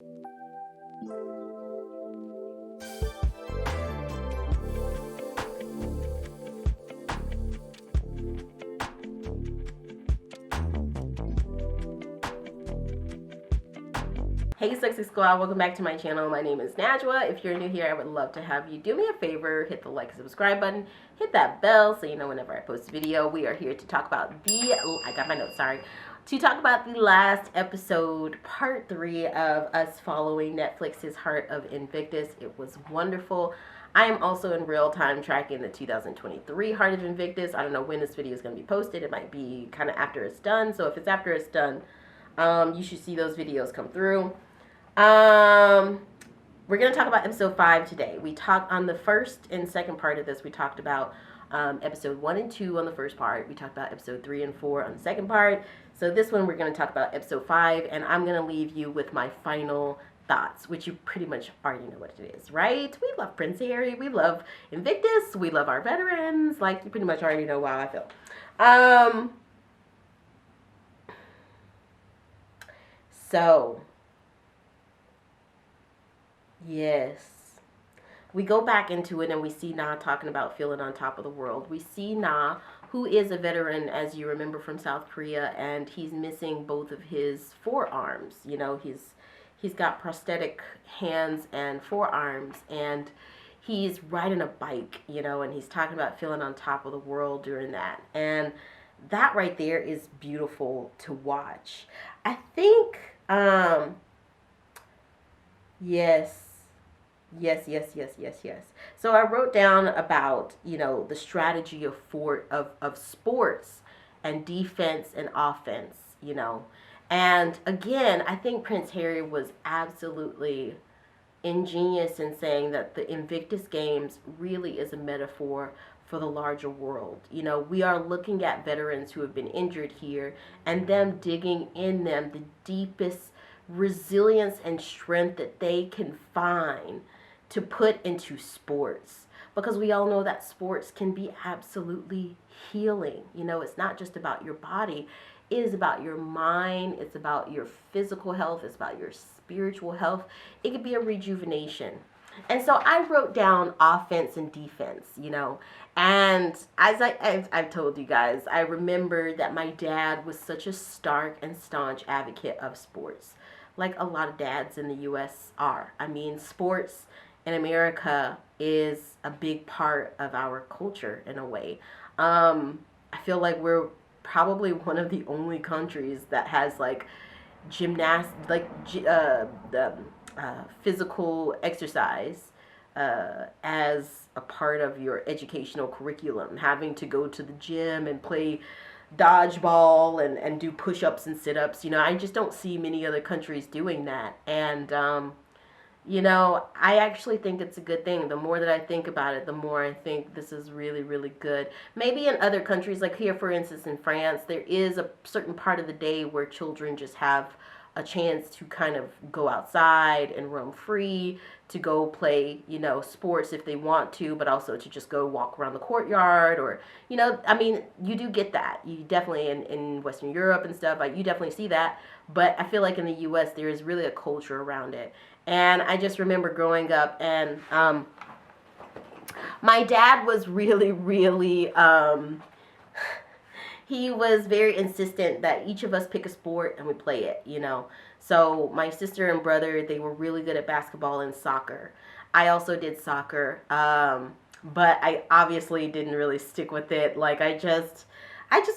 Hey Sexy Squad, welcome back to my channel. My name is Najwa. If you're new here, I would love to have you do me a favor, hit the like and subscribe button, hit that bell so you know whenever I post a video. We are here to talk about I got my notes, sorry. To talk about the last episode, part 3 of us following Netflix's Heart of Invictus. It was wonderful. I am also in real time tracking the 2023 Heart of Invictus. I don't know when this video is going to be posted. It might be kind of after it's done. So if it's after it's done, you should see those videos come through. We're going to talk about episode 5 today. We talked on the first and second part of this. We talked about episode 1 and 2 on the first part. We talked about episode 3 and 4 on the second part. So this one we're going to talk about episode 5, and I'm going to leave you with my final thoughts, which you pretty much already know what it is, right? We love Prince Harry. We love Invictus. We love our veterans. Like, you pretty much already know how I feel. So yes, we go back into it and we see Na talking about feeling on top of the world. We see Na, who is a veteran, as you remember, from South Korea, and he's missing both of his forearms. You know, he's got prosthetic hands and forearms, and he's riding a bike, you know, and he's talking about feeling on top of the world during that. And that right there is beautiful to watch. I think, yes. So I wrote down about, you know, the strategy of sports and defense and offense, you know. And again, I think Prince Harry was absolutely ingenious in saying that the Invictus Games really is a metaphor for the larger world. You know, we are looking at veterans who have been injured here and them digging in them the deepest resilience and strength that they can find to put into sports, because we all know that sports can be absolutely healing. You know, it's not just about your body, it is about your mind, it's about your physical health, it's about your spiritual health. It could be a rejuvenation. And so I wrote down offense and defense, you know, and as I've told you guys, I remember that my dad was such a stark and staunch advocate of sports, like a lot of dads in the U.S. are. I mean, sports in America is a big part of our culture in a way. I feel like we're probably one of the only countries that has like physical exercise as a part of your educational curriculum, having to go to the gym and play dodgeball and do push-ups and sit-ups. You know, I just don't see many other countries doing that. And you know, I actually think it's a good thing. The more that I think about it, the more I think this is really, really good. Maybe in other countries, like here, for instance, in France, there is a certain part of the day where children just have a chance to kind of go outside and roam free, to go play, you know, sports if they want to, but also to just go walk around the courtyard, or, you know, I mean, you do get that. You definitely, in Western Europe and stuff, like, you definitely see that. But I feel like in the U.S., there is really a culture around it. And I just remember growing up, and my dad was really, really, he was very insistent that each of us pick a sport and we play it, you know. So my sister and brother, they were really good at basketball and soccer. I also did soccer, but I obviously didn't really stick with it. Like, I just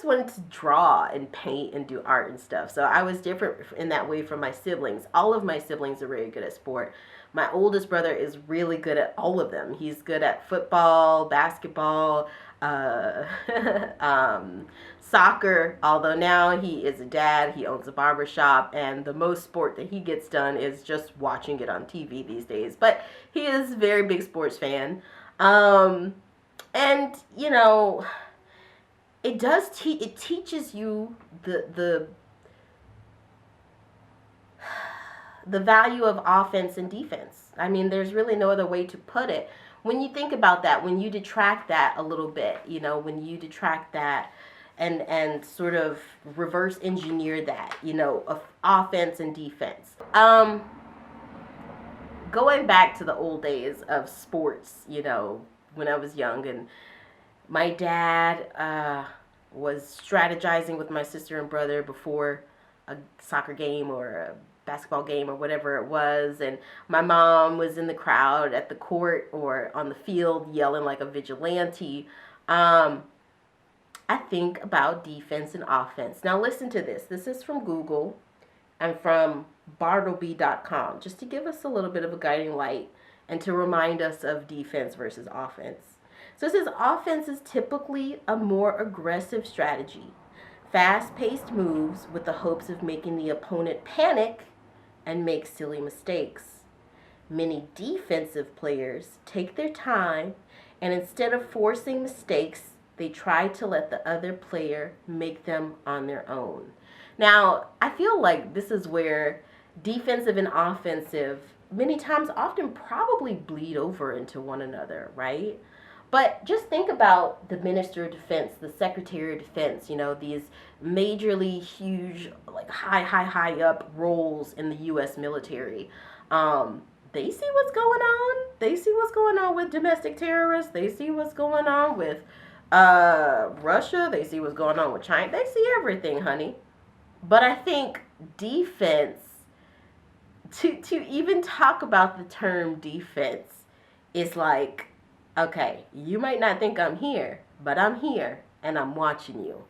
wanted to draw and paint and do art and stuff. So I was different in that way from my siblings. All of my siblings are very good at sport. My oldest brother is really good at all of them. He's good at football, basketball, soccer, although now he is a dad, he owns a barber shop, and the most sport that he gets done is just watching it on TV these days. But he is a very big sports fan. And, you know, it does it teaches you the value of offense and defense. I mean, there's really no other way to put it. When you think about that, when you detract that a little bit, you know, when you detract that and sort of reverse engineer that, you know, of offense and defense. going back to the old days of sports, when I was young, and my dad was strategizing with my sister and brother before a soccer game or a basketball game or whatever it was, and my mom was in the crowd at the court or on the field yelling like a vigilante. I think about defense and offense. Now listen to this. This is from Google and from Bartleby.com, just to give us a little bit of a guiding light and to remind us of defense versus offense. So it says offense is typically a more aggressive strategy, fast-paced moves with the hopes of making the opponent panic and make silly mistakes. Many defensive players take their time, and instead of forcing mistakes, they try to let the other player make them on their own. Now, I feel like this is where defensive and offensive many times often probably bleed over into one another, right? But just think about the Minister of Defense, the Secretary of Defense, these majorly huge, like high up roles in the U.S. military. They see what's going on. They see what's going on with domestic terrorists. They see what's going on with Russia. They see what's going on with China. They see everything, honey. But I think defense, to even talk about the term defense, is like, okay, you might not think I'm here, but I'm here and I'm watching you.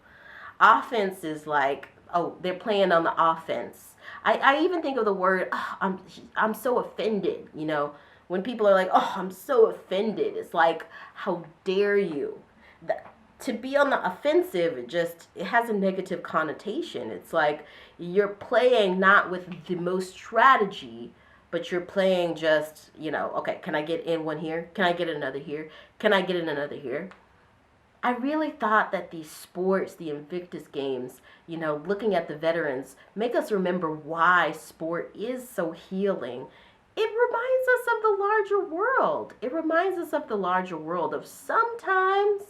Offense is like, oh, they're playing on the offense. I even think of the word, oh, I'm so offended, when people are like, oh, I'm so offended. It's like, how dare you? To be on the offensive, it has a negative connotation. It's like you're playing not with the most strategy, but you're playing just, okay, can I get in one here? Can I get another here? Can I get in another here? I really thought that these sports, the Invictus games, looking at the veterans, make us remember why sport is so healing. It reminds us of the larger world. It reminds us of the larger world of sometimes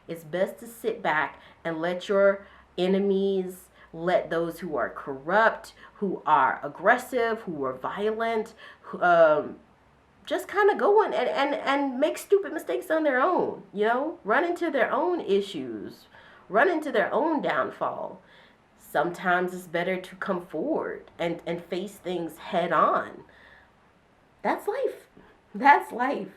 it's best to sit back and let your enemies, let those who are corrupt, who are aggressive, who are violent, just kind of go in and make stupid mistakes on their own, run into their own issues, run into their own downfall. Sometimes it's better to come forward and face things head on. That's life. That's life.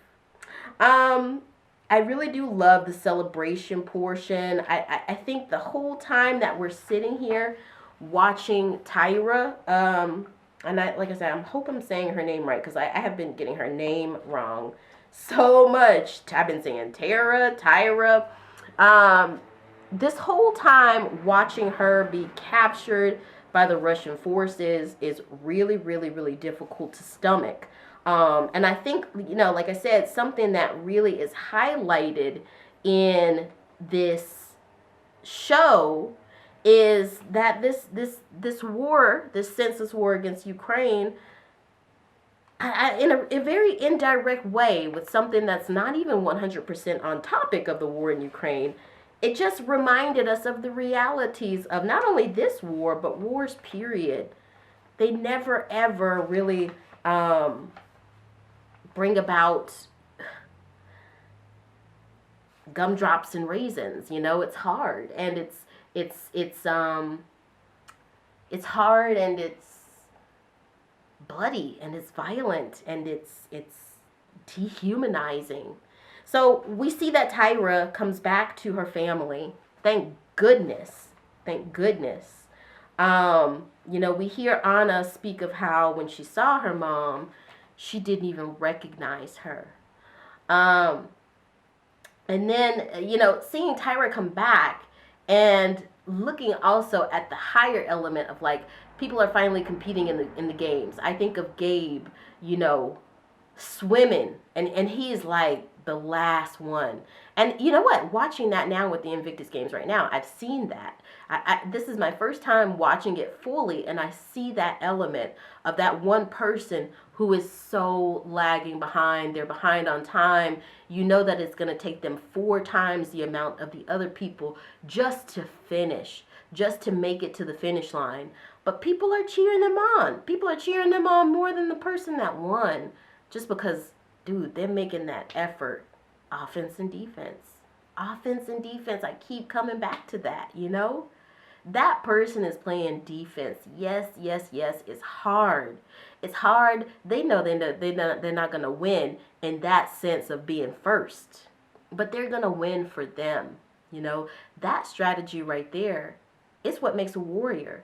I really do love the celebration portion. I think the whole time that we're sitting here watching Tyra, and like I said, I hope I'm saying her name right, because I have been getting her name wrong so much. I've been saying Tyra. This whole time watching her be captured by the Russian forces is really, really, really difficult to stomach. And I think, like I said, something that really is highlighted in this show is that this war, this senseless war against Ukraine, in a very indirect way, with something that's not even 100% on topic of the war in Ukraine, it just reminded us of the realities of not only this war, but wars, period. They never, ever really bring about gumdrops and raisins. It's hard, and it's hard, and it's bloody, and it's violent, and it's dehumanizing. So we see that Tyra comes back to her family. Thank goodness. Thank goodness. We hear Anna speak of how when she saw her mom, she didn't even recognize her. And then, seeing Tyra come back and looking also at the higher element of, like, people are finally competing in the games. I think of Gabe, swimming, and he's like the last one. And you know what? Watching that now with the Invictus games right now, I've seen that. This is my first time watching it fully, and I see that element of that one person who is so lagging behind. They're behind on time. You know that it's going to take them 4 times the amount of the other people just to finish, just to make it to the finish line. But people are cheering them on. People are cheering them on more than the person that won. just because, dude, they're making that effort, offense and defense. Offense and defense. I keep coming back to that, you know? That person is playing defense. Yes, yes, yes. It's hard. It's hard. They know they're not going to win in that sense of being first. But they're going to win for them. You know, that strategy right there is what makes a warrior.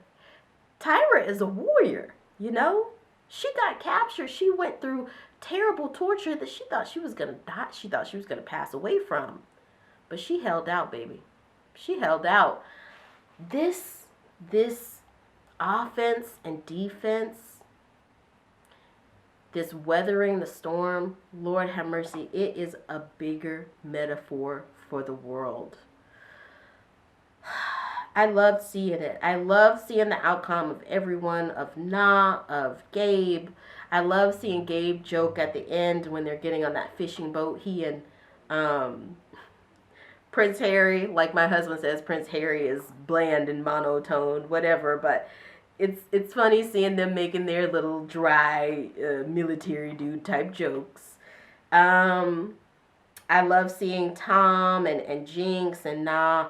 Tyra is a warrior, you know? She got captured. She went through terrible torture that she thought she was going to die. She thought she was going to pass away from. But she held out, baby. She held out. This offense and defense, this weathering the storm, Lord have mercy, it is a bigger metaphor for the world. I loved seeing it. I love seeing the outcome of everyone, of Na, of Gabe. I love seeing Gabe joke at the end when they're getting on that fishing boat. He and Prince Harry, like my husband says, Prince Harry is bland and monotone, whatever, but it's funny seeing them making their little dry military dude type jokes. I love seeing Tom and Jinx and Na,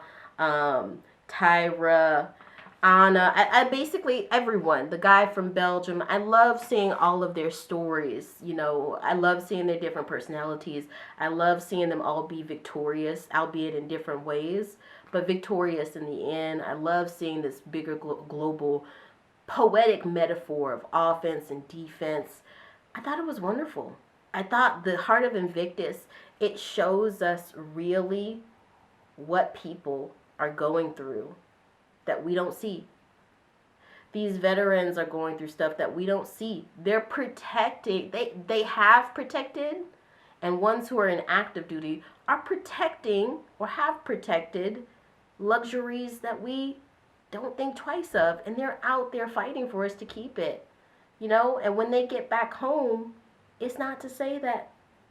Tyra, Anna, I basically everyone, the guy from Belgium. I love seeing all of their stories. You know, I love seeing their different personalities. I love seeing them all be victorious, albeit in different ways, but victorious in the end. I love seeing this bigger global poetic metaphor of offense and defense. I thought it was wonderful. I thought the heart of Invictus, it shows us really what people are going through that we don't see. These veterans are going through stuff that we don't see. They're protecting, they have protected, and ones who are in active duty are protecting or have protected luxuries that we don't think twice of, and they're out there fighting for us to keep it. You know, and when they get back home, it's not to say that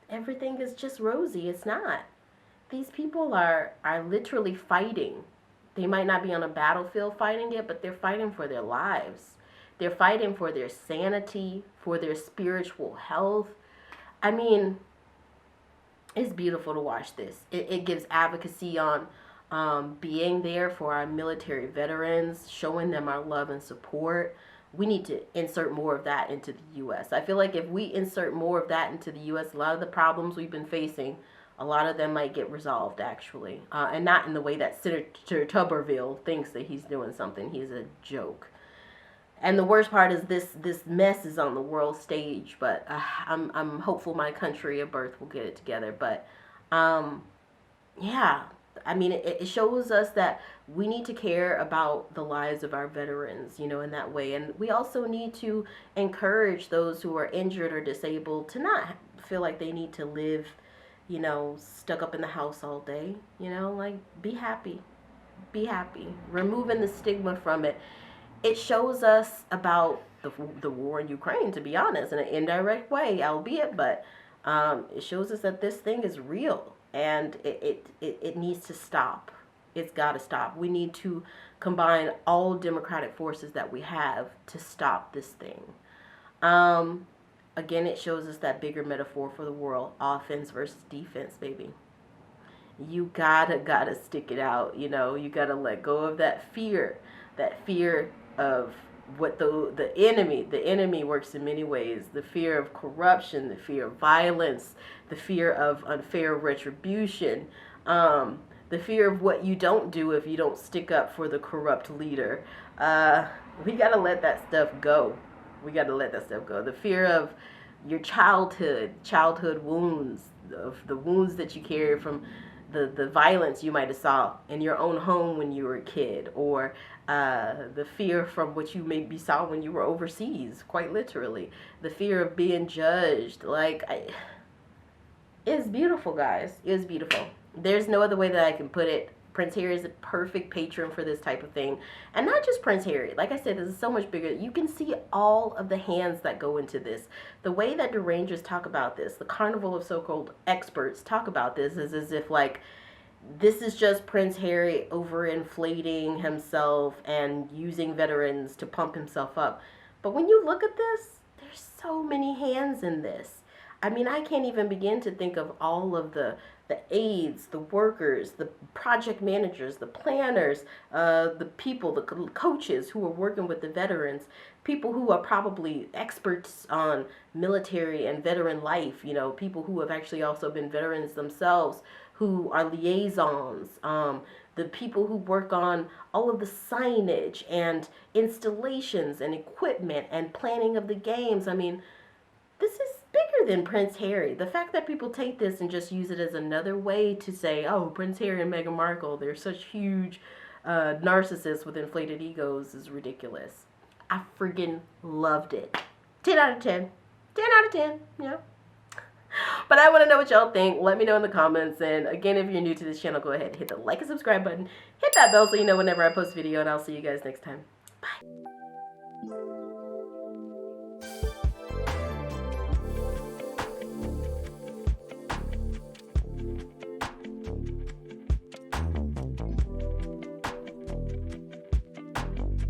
everything is just rosy. It's not. These people are literally fighting. They might not be on a battlefield fighting it, but they're fighting for their lives. They're fighting for their sanity, for their spiritual health. I mean, it's beautiful to watch this. It gives advocacy on being there for our military veterans, showing them our love and support. We need to insert more of that into the U.S. I feel like if we insert more of that into the U.S., a lot of the problems we've been facing, a lot of them might get resolved, actually. And not in the way that Senator Tuberville thinks that he's doing something. He's a joke. And the worst part is this mess is on the world stage. But I'm hopeful my country of birth will get it together. But, yeah. I mean, it shows us that we need to care about the lives of our veterans, you know, in that way. And we also need to encourage those who are injured or disabled to not feel like they need to live, you know, stuck up in the house all day. You know, like, be happy. Be happy. Removing the stigma from it. It shows us about the war in Ukraine, to be honest, in an indirect way, albeit, but it shows us that this thing is real. And it needs to stop. It's got to stop. We need to combine all democratic forces that we have to stop this thing. Again, it shows us that bigger metaphor for the world. Offense versus defense, baby. You gotta stick it out. You know, you gotta let go of that fear of what the enemy works in many ways. The fear of corruption, the fear of violence, the fear of unfair retribution, the fear of what you don't do if you don't stick up for the corrupt leader. We gotta let that stuff go. We gotta let that stuff go. The fear of your childhood wounds, of the wounds that you carry from the violence you might have saw in your own home when you were a kid, or the fear from what you maybe saw when you were overseas, quite literally. The fear of being judged. It's beautiful, guys. It's beautiful. There's no other way that I can put it. Prince Harry is a perfect patron for this type of thing. And not just Prince Harry. Like I said, this is so much bigger. You can see all of the hands that go into this. The way that the Rangers talk about this, the carnival of so-called experts talk about this, is as if, like, this is just Prince Harry overinflating himself and using veterans to pump himself up. But when you look at this, there's so many hands in this. I mean, I can't even begin to think of all of the aides, the workers, the project managers, the planners, the people, the coaches who are working with the veterans, people who are probably experts on military and veteran life, you know, people who have actually also been veterans themselves, who are liaisons, the people who work on all of the signage and installations and equipment and planning of the games. I mean, this is bigger than Prince Harry. The fact that people take this and just use it as another way to say, oh, Prince Harry and Meghan Markle, they're such huge narcissists with inflated egos, is ridiculous. I friggin' loved it. 10 out of 10. 10 out of 10, yeah. But I want to know what y'all think. Let me know in the comments. And again, if you're new to this channel, go ahead and hit the like and subscribe button. Hit that bell so you know whenever I post a video, and I'll see you guys next time. Bye.